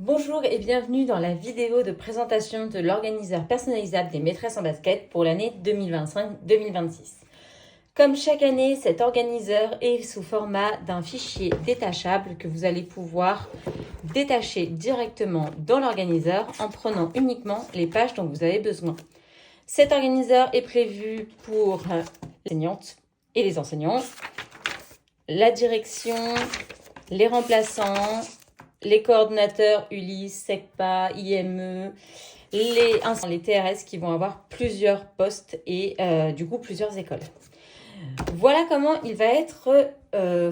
Bonjour et bienvenue dans la vidéo de présentation de l'organiseur personnalisable des maîtresses en basket pour l'année 2025-2026. Comme chaque année, cet organiseur est sous format d'un fichier détachable que vous allez pouvoir détacher directement dans l'organiseur en prenant uniquement les pages dont vous avez besoin. Cet organiseur est prévu pour les enseignantes et les enseignants, la direction, les remplaçants, les coordonnateurs Ulysse, SECPA, IME, les TRS qui vont avoir plusieurs postes et du coup plusieurs écoles. Voilà comment il va être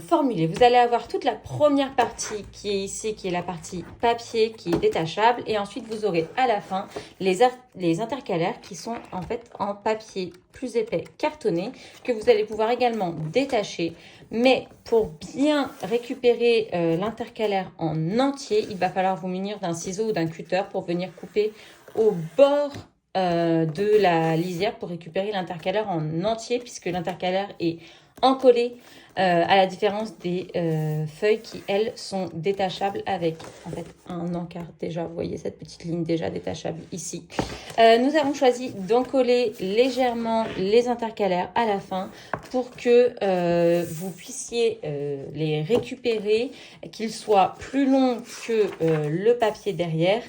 formulé. Vous allez avoir toute la première partie qui est ici, qui est la partie papier, qui est détachable. Et ensuite, vous aurez à la fin les intercalaires qui sont en fait en papier plus épais cartonné, que vous allez pouvoir également détacher. Mais pour bien récupérer l'intercalaire en entier, il va falloir vous munir d'un ciseau ou d'un cutter pour venir couper au bord de la lisière pour récupérer l'intercalaire en entier, puisque l'intercalaire est encollé à la différence des feuilles qui, elles, sont détachables avec en fait un encart déjà. Vous voyez cette petite ligne déjà détachable ici. Nous avons choisi d'encoller légèrement les intercalaires à la fin pour que vous puissiez les récupérer, qu'ils soient plus longs que le papier derrière,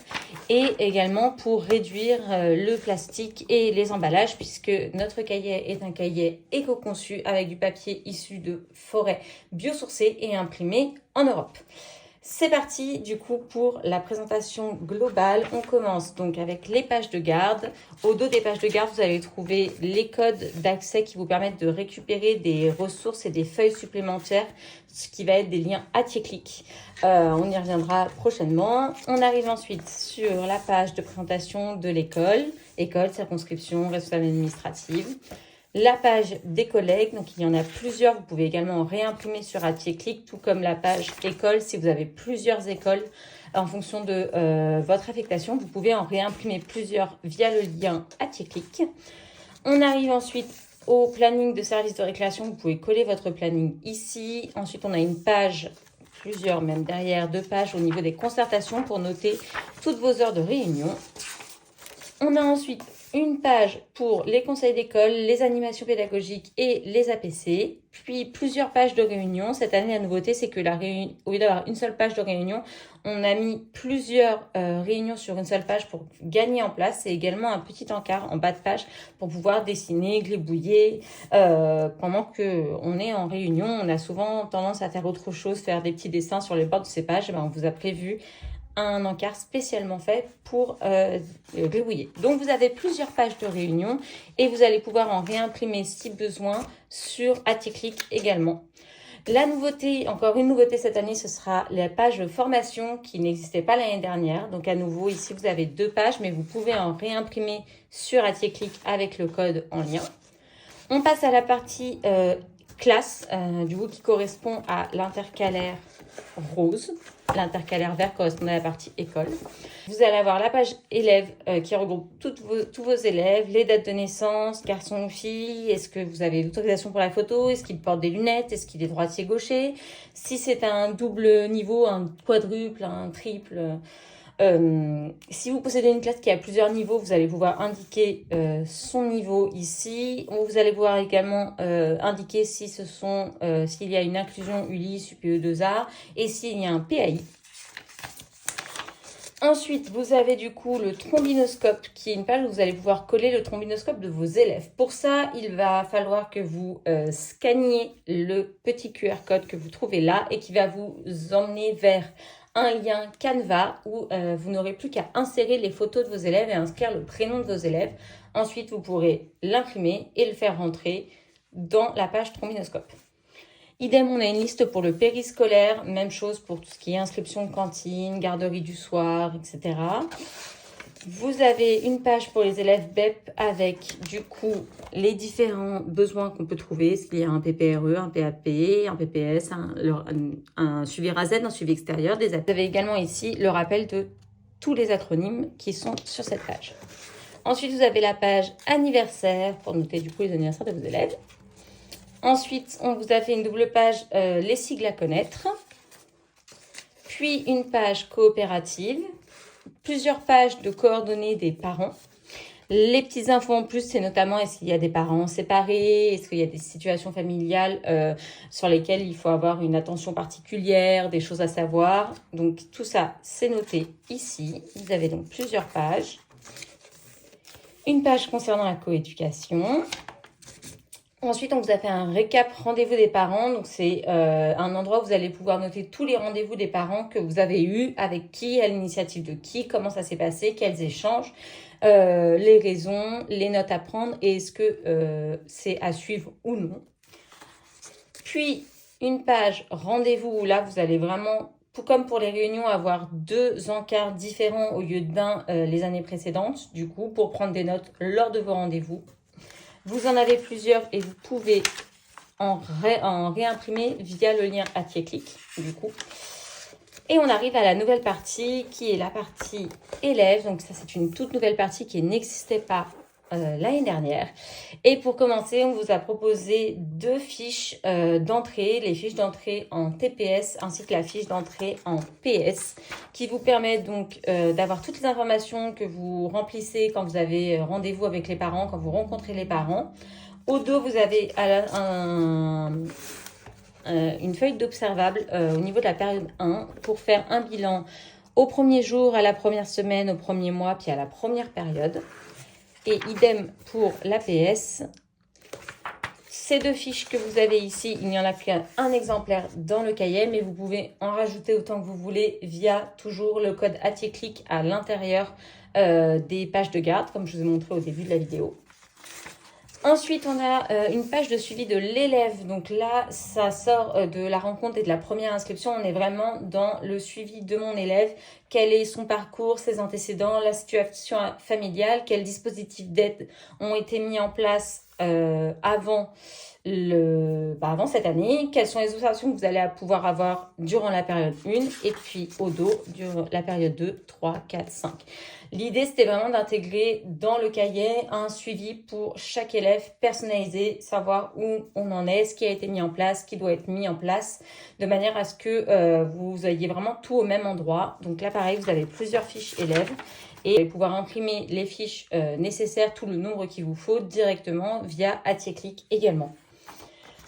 et également pour réduire le plastique et les emballages, puisque notre cahier est un cahier éco-conçu avec du papier issu de forêt biosourcée et imprimé en Europe. C'est parti du coup pour la présentation globale. On commence donc avec les pages de garde. Au dos des pages de garde, vous allez trouver les codes d'accès qui vous permettent de récupérer des ressources et des feuilles supplémentaires, ce qui va être des liens ATIECLIC. On y reviendra prochainement. On arrive ensuite sur la page de présentation de l'école, école, circonscription, responsable administrative. La page des collègues, donc il y en a plusieurs, vous pouvez également en réimprimer sur ATIECLIC, tout comme la page école. Si vous avez plusieurs écoles, en fonction de votre affectation, vous pouvez en réimprimer plusieurs via le lien ATIECLIC. On arrive ensuite au planning de service de récréation, vous pouvez coller votre planning ici. Ensuite, on a une page, plusieurs même derrière, 2 pages au niveau des concertations pour noter toutes vos heures de réunion. On a ensuite une page pour les conseils d'école, les animations pédagogiques et les APC, puis plusieurs pages de réunion. Cette année, la nouveauté, c'est que au lieu d'avoir une seule page de réunion, on a mis plusieurs réunions sur une seule page pour gagner en place. C'est également un petit encart en bas de page pour pouvoir dessiner, gribouiller. Pendant qu'on est en réunion, on a souvent tendance à faire autre chose, faire des petits dessins sur les bords de ces pages. On vous a prévu un encart spécialement fait pour gribouiller. Donc vous avez plusieurs pages de réunion et vous allez pouvoir en réimprimer si besoin sur ATIECLIC également. La nouveauté, encore une nouveauté cette année, ce sera la page de formation qui n'existait pas l'année dernière. Donc à nouveau, ici vous avez 2 pages, mais vous pouvez en réimprimer sur ATIECLIC avec le code en lien. On passe à la partie classe, du coup qui correspond à l'intercalaire rose. L'intercalaire vert correspond à la partie école. Vous allez avoir la page élèves qui regroupe tous vos élèves, les dates de naissance, garçons ou filles, est-ce que vous avez l'autorisation pour la photo, est-ce qu'il porte des lunettes, est-ce qu'il est droitier-gaucher, si c'est un double niveau, un quadruple, un triple. Si vous possédez une classe qui a plusieurs niveaux, vous allez pouvoir indiquer son niveau ici. Vous allez pouvoir également indiquer si s'il y a une inclusion Ulysse, UPE2A et s'il y a un PAI. Ensuite, vous avez du coup le trombinoscope qui est une page où vous allez pouvoir coller le trombinoscope de vos élèves. Pour ça, il va falloir que vous scanniez le petit QR code que vous trouvez là et qui va vous emmener vers un lien Canva où vous n'aurez plus qu'à insérer les photos de vos élèves et inscrire le prénom de vos élèves. Ensuite, vous pourrez l'imprimer et le faire rentrer dans la page trombinoscope. Idem, on a une liste pour le périscolaire, même chose pour tout ce qui est inscription de cantine, garderie du soir, etc. Vous avez une page pour les élèves BEP avec du coup les différents besoins qu'on peut trouver. S'il y a un PPRE, un PAP, un PPS, un suivi RAZ, un suivi extérieur, des apps. Vous avez également ici le rappel de tous les acronymes qui sont sur cette page. Ensuite, vous avez la page anniversaire pour noter du coup les anniversaires de vos élèves. Ensuite, on vous a fait une double page les sigles à connaître. puis une page coopérative, plusieurs pages de coordonnées des parents. Les petites infos en plus, c'est notamment est-ce qu'il y a des parents séparés, est-ce qu'il y a des situations familiales sur lesquelles il faut avoir une attention particulière, des choses à savoir. Donc tout ça, c'est noté ici. Vous avez donc plusieurs pages. Une page concernant la coéducation. Ensuite, on vous a fait un récap rendez-vous des parents. Donc, c'est un endroit où vous allez pouvoir noter tous les rendez-vous des parents que vous avez eus, avec qui, à l'initiative de qui, comment ça s'est passé, quels échanges, les raisons, les notes à prendre et est-ce que c'est à suivre ou non. Puis, une page rendez-vous où là, vous allez vraiment, comme pour les réunions, avoir 2 encarts différents au lieu d'un les années précédentes, du coup, pour prendre des notes lors de vos rendez-vous. Vous en avez plusieurs et vous pouvez en réimprimer via le lien AttiéClick, du coup. Et on arrive à la nouvelle partie qui est la partie élèves. Donc ça, c'est une toute nouvelle partie qui n'existait pas l'année dernière. Et pour commencer, on vous a proposé 2 fiches d'entrée, les fiches d'entrée en TPS ainsi que la fiche d'entrée en PS, qui vous permettent donc d'avoir toutes les informations que vous remplissez quand vous avez rendez-vous avec les parents, quand vous rencontrez les parents. Au dos, vous avez une feuille d'observable au niveau de la période 1 pour faire un bilan au premier jour, à la première semaine, au premier mois, puis à la première période. Et idem pour l'APS. Ces 2 fiches que vous avez ici, il n'y en a qu'un exemplaire dans le cahier, mais vous pouvez en rajouter autant que vous voulez via toujours le code AttiéClick à l'intérieur des pages de garde, comme je vous ai montré au début de la vidéo. Ensuite, on a une page de suivi de l'élève. Donc là, ça sort de la rencontre et de la première inscription. On est vraiment dans le suivi de mon élève. Quel est son parcours, ses antécédents, la situation familiale, quels dispositifs d'aide ont été mis en place avant cette année, quelles sont les observations que vous allez pouvoir avoir durant la période 1 et puis au dos durant la période 2, 3, 4, 5. L'idée, c'était vraiment d'intégrer dans le cahier un suivi pour chaque élève personnalisé, savoir où on en est, ce qui a été mis en place, ce qui doit être mis en place, de manière à ce que vous ayez vraiment tout au même endroit. Donc là, pareil, vous avez plusieurs fiches élèves et vous allez pouvoir imprimer les fiches nécessaires, tout le nombre qu'il vous faut directement via AttiéClick également.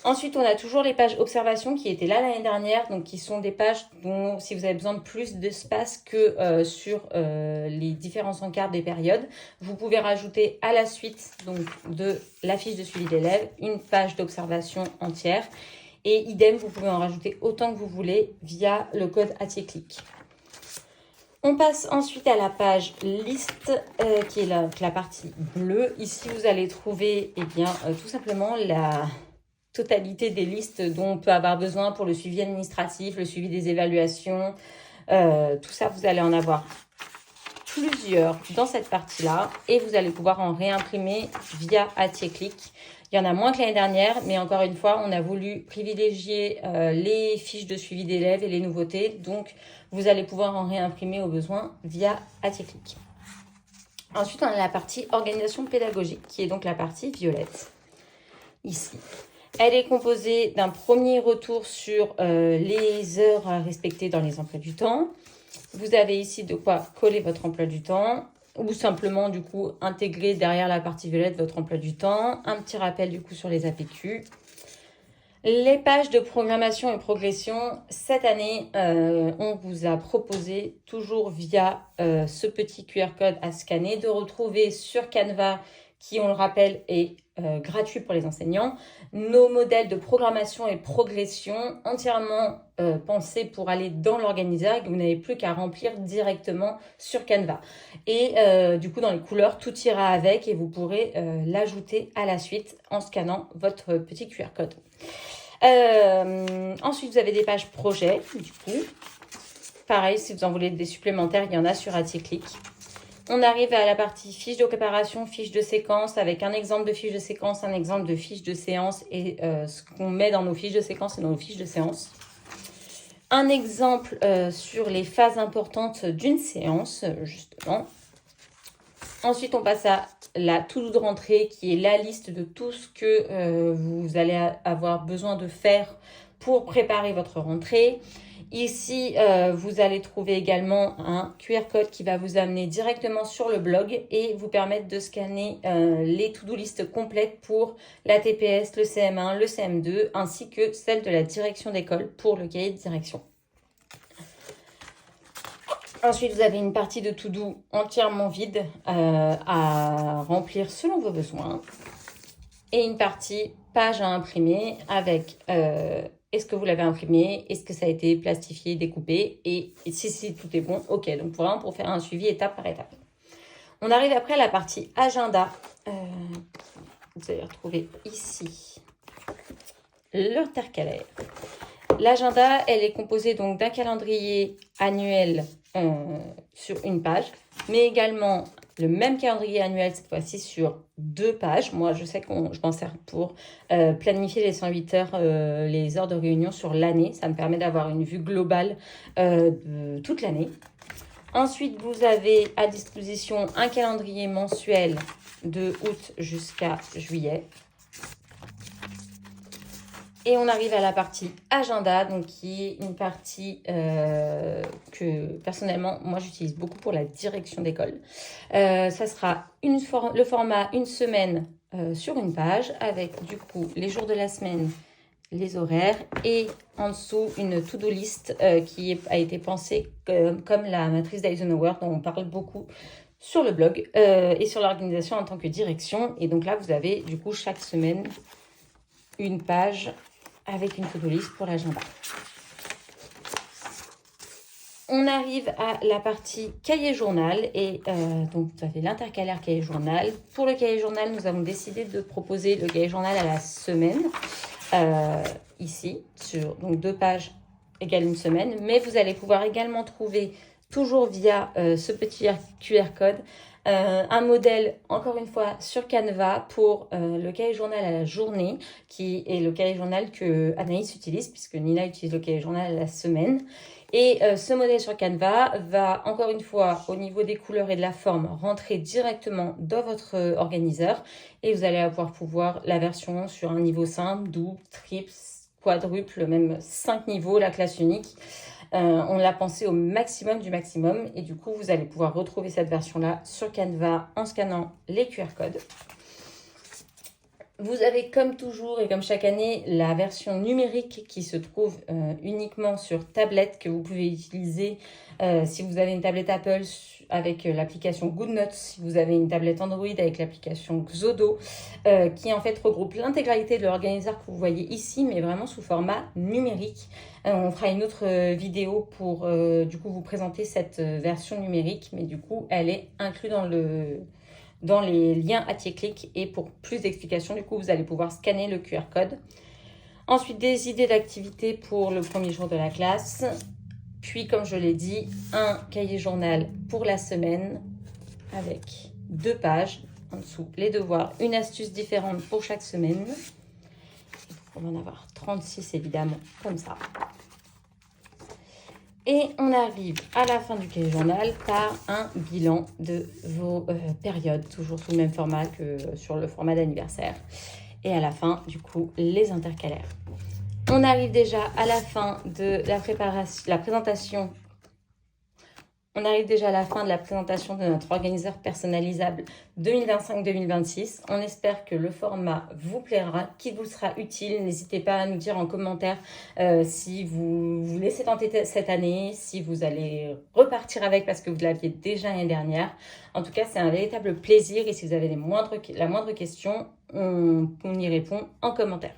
Ensuite, on a toujours les pages observation qui étaient là l'année dernière, donc qui sont des pages dont, si vous avez besoin de plus d'espace que sur les différents encarts des périodes, vous pouvez rajouter à la suite donc, de la fiche de suivi d'élèves une page d'observation entière. Et idem, vous pouvez en rajouter autant que vous voulez via le code AttiéClick. On passe ensuite à la page liste qui est la partie bleue. Ici, vous allez trouver tout simplement la totalité des listes dont on peut avoir besoin pour le suivi administratif, le suivi des évaluations. Tout ça, vous allez en avoir plusieurs dans cette partie-là et vous allez pouvoir en réimprimer via AttiéClick. Il y en a moins que l'année dernière, mais encore une fois, on a voulu privilégier les fiches de suivi d'élèves et les nouveautés. Donc, vous allez pouvoir en réimprimer au besoin via AttiéClick. Ensuite, on a la partie organisation pédagogique, qui est donc la partie violette, ici. Elle est composée d'un premier retour sur les heures à respecter dans les emplois du temps. Vous avez ici de quoi coller votre emploi du temps ou simplement du coup intégrer derrière la partie violette votre emploi du temps. Un petit rappel du coup sur les APQ. Les pages de programmation et progression, cette année, on vous a proposé toujours via ce petit QR code à scanner de retrouver sur Canva, qui on le rappelle est gratuit pour les enseignants, nos modèles de programmation et progression entièrement pensés pour aller dans l'organiseur et que vous n'avez plus qu'à remplir directement sur Canva. Et du coup, dans les couleurs, tout ira avec et vous pourrez l'ajouter à la suite en scannant votre petit QR code. Ensuite, vous avez des pages projets, du coup. Pareil, si vous en voulez des supplémentaires, il y en a sur AttiéClick. On arrive à la partie fiche de préparation, fiche de séquence, avec un exemple de fiche de séquence, un exemple de fiche de séance et ce qu'on met dans nos fiches de séquence et dans nos fiches de séance. Un exemple sur les phases importantes d'une séance, justement. Ensuite, on passe à la to-do de rentrée, qui est la liste de tout ce que vous allez avoir besoin de faire pour préparer votre rentrée. Ici, vous allez trouver également un QR code qui va vous amener directement sur le blog et vous permettre de scanner les to-do list complètes pour la TPS, le CM1, le CM2, ainsi que celle de la direction d'école pour le cahier de direction. Ensuite, vous avez une partie de to-do entièrement vide à remplir selon vos besoins. Et une partie page à imprimer avec est-ce que vous l'avez imprimé, est-ce que ça a été plastifié, découpé, et si tout est bon, ok. Donc vraiment pour faire un suivi étape par étape. On arrive après à la partie agenda. Vous allez retrouver ici l'intercalaire. L'agenda, elle est composée donc d'un calendrier annuel sur une page, mais également le même calendrier annuel, cette fois-ci sur 2 pages. Moi, je sais que je m'en sers pour planifier les 108 heures, les heures de réunion sur l'année. Ça me permet d'avoir une vue globale de toute l'année. Ensuite, vous avez à disposition un calendrier mensuel de août jusqu'à juillet. Et on arrive à la partie agenda, donc qui est une partie que personnellement, moi j'utilise beaucoup pour la direction d'école. Ça sera le format une semaine sur une page avec du coup les jours de la semaine, les horaires et en dessous une to-do list qui a été pensée comme la matrice d'Eisenhower dont on parle beaucoup sur le blog et sur l'organisation en tant que direction. Et donc là, vous avez du coup chaque semaine une page avec une to-do list pour l'agenda. On arrive à la partie cahier journal et donc vous avez l'intercalaire cahier journal. Pour le cahier journal, nous avons décidé de proposer le cahier journal à la semaine, ici, sur donc 2 pages égale une semaine, mais vous allez pouvoir également trouver, toujours via ce petit QR code, un modèle, encore une fois, sur Canva pour le cahier journal à la journée, qui est le cahier journal que Anaïs utilise, puisque Nina utilise le cahier journal à la semaine. Et ce modèle sur Canva va, encore une fois, au niveau des couleurs et de la forme, rentrer directement dans votre organiseur. Et vous allez pouvoir la version sur un niveau simple, double, triple, quadruple, même 5 niveaux, la classe unique. On l'a pensé au maximum du maximum et du coup, vous allez pouvoir retrouver cette version-là sur Canva en scannant les QR codes. Vous avez comme toujours et comme chaque année la version numérique qui se trouve uniquement sur tablette que vous pouvez utiliser si vous avez une tablette Apple avec l'application GoodNotes, si vous avez une tablette Android avec l'application Xodo qui en fait regroupe l'intégralité de l'organiseur que vous voyez ici mais vraiment sous format numérique. On fera une autre vidéo pour du coup vous présenter cette version numérique mais du coup elle est inclue dans les liens AttiéClic et pour plus d'explications, du coup, vous allez pouvoir scanner le QR code. Ensuite, des idées d'activités pour le premier jour de la classe. Puis, comme je l'ai dit, un cahier journal pour la semaine avec 2 pages. En dessous, les devoirs, une astuce différente pour chaque semaine. On va en avoir 36 évidemment, comme ça. Et on arrive à la fin du cahier journal par un bilan de vos périodes, toujours sous le même format que sur le format d'anniversaire. Et à la fin, du coup, les intercalaires. On arrive déjà à la fin de la présentation. On arrive déjà à la fin de la présentation de notre organiseur personnalisable 2025-2026. On espère que le format vous plaira, qu'il vous sera utile. N'hésitez pas à nous dire en commentaire si vous vous laissez tenter cette année, si vous allez repartir avec parce que vous l'aviez déjà l'année dernière. En tout cas, c'est un véritable plaisir et si vous avez la moindre question, on y répond en commentaire.